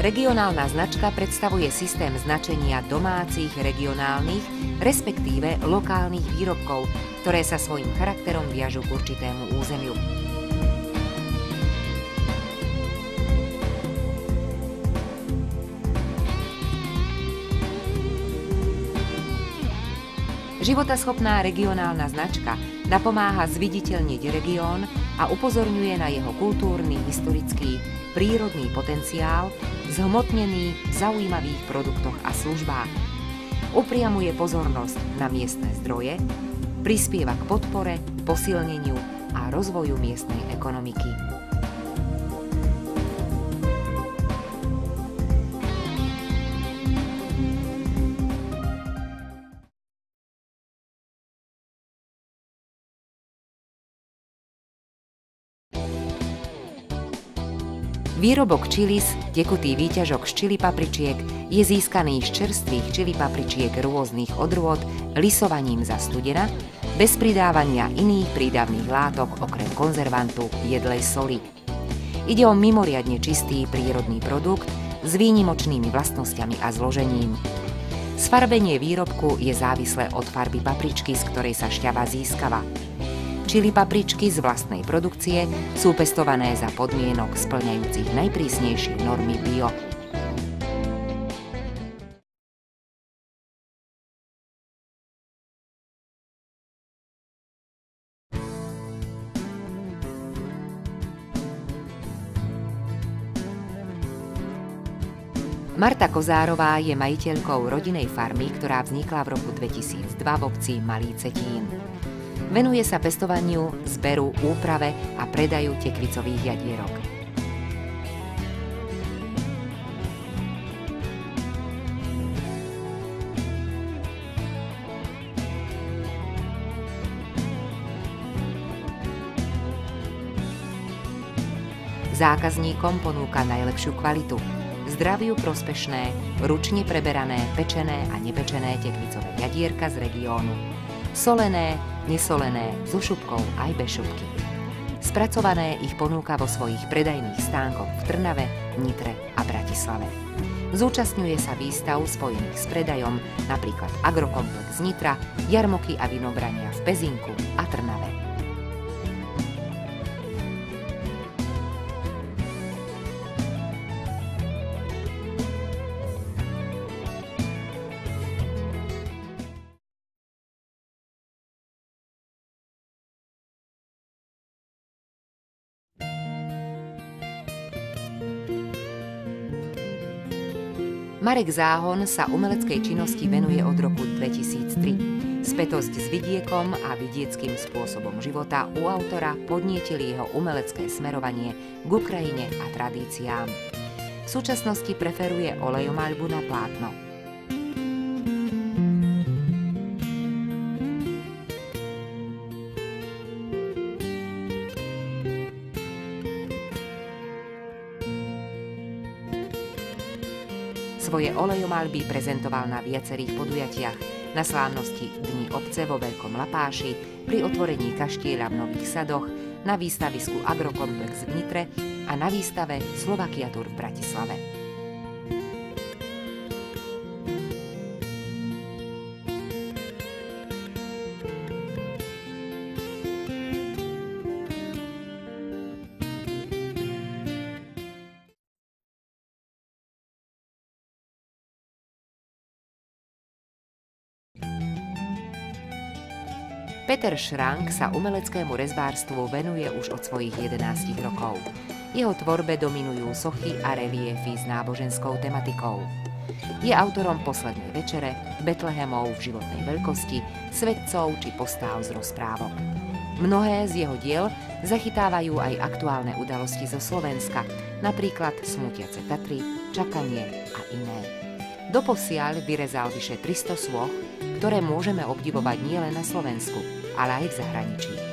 Regionálna značka predstavuje systém značenia domácich, regionálnych, respektíve lokálnych výrobkov, ktoré sa svojím charakterom viažú k určitému územiu. Životaschopná regionálna značka napomáha zviditeľniť región a upozorňuje na jeho kultúrny, historický, prírodný potenciál, zhmotnený v zaujímavých produktoch a službách. Upriamuje pozornosť na miestne zdroje, prispieva k podpore, posilneniu a rozvoju miestnej ekonomiky. Výrobok Chili's, tekutý výťažok z čili papričiek, je získaný z čerstvých čili papričiek rôznych odrôd lisovaním za studena, bez pridávania iných prídavných látok okrem konzervantu jedlej soli. Ide o mimoriadne čistý prírodný produkt s výnimočnými vlastnosťami a zložením. Sfarbenie výrobku je závislé od farby papričky, z ktorej sa šťava získava. Čili papričky z vlastnej produkcie sú pestované za podmienok spĺňajúcich najprísnejšie normy bio. Marta Kozárová je majiteľkou rodinnej farmy, ktorá vznikla v roku 2002 v obci Malý Cetín. Venuje sa pestovaniu, zberu, úprave a predaju tekvicových jadierok. Zákazníkom ponúka najlepšiu kvalitu, zdraviu prospešné, ručne preberané, pečené a nepečené tekvicové jadierka z regiónu. Solené, nesolené, so šupkou aj bez šupky. Spracované ich ponúka vo svojich predajných stánkoch v Trnave, Nitre a Bratislave. Zúčastňuje sa výstav spojených s predajom, napríklad Agrokomplex Nitra, jarmoky a vinobrania v Pezinku a Trnave. Marek Záhon sa umeleckej činnosti venuje od roku 2003. Spätosť s vidiekom a vidieckým spôsobom života u autora podnietili jeho umelecké smerovanie k Ukrajine a tradíciám. V súčasnosti preferuje olejomaľbu na plátno. Svoje olejomaľby prezentoval na viacerých podujatiach, na slávnosti Dni obce vo Veľkom Lapáši, pri otvorení kaštieľa v Nových Sadoch, na výstavisku Agrokomplex v Nitre a na výstave Slovakia Tour v Bratislave. Peter Šrank sa umeleckému rezbárstvu venuje už od svojich 11 rokov. Jeho tvorbe dominujú sochy a reliéfy s náboženskou tematikou. Je autorom Poslednej večere, Betlehemov v životnej veľkosti, svetcov či postáv z rozprávok. Mnohé z jeho diel zachytávajú aj aktuálne udalosti zo Slovenska, napríklad Smútiace Tatry, Čakanie a iné. Doposiaľ vyrezal vyše 300 sôch, ktoré môžeme obdivovať nielen na Slovensku, ale aj v zahraničí.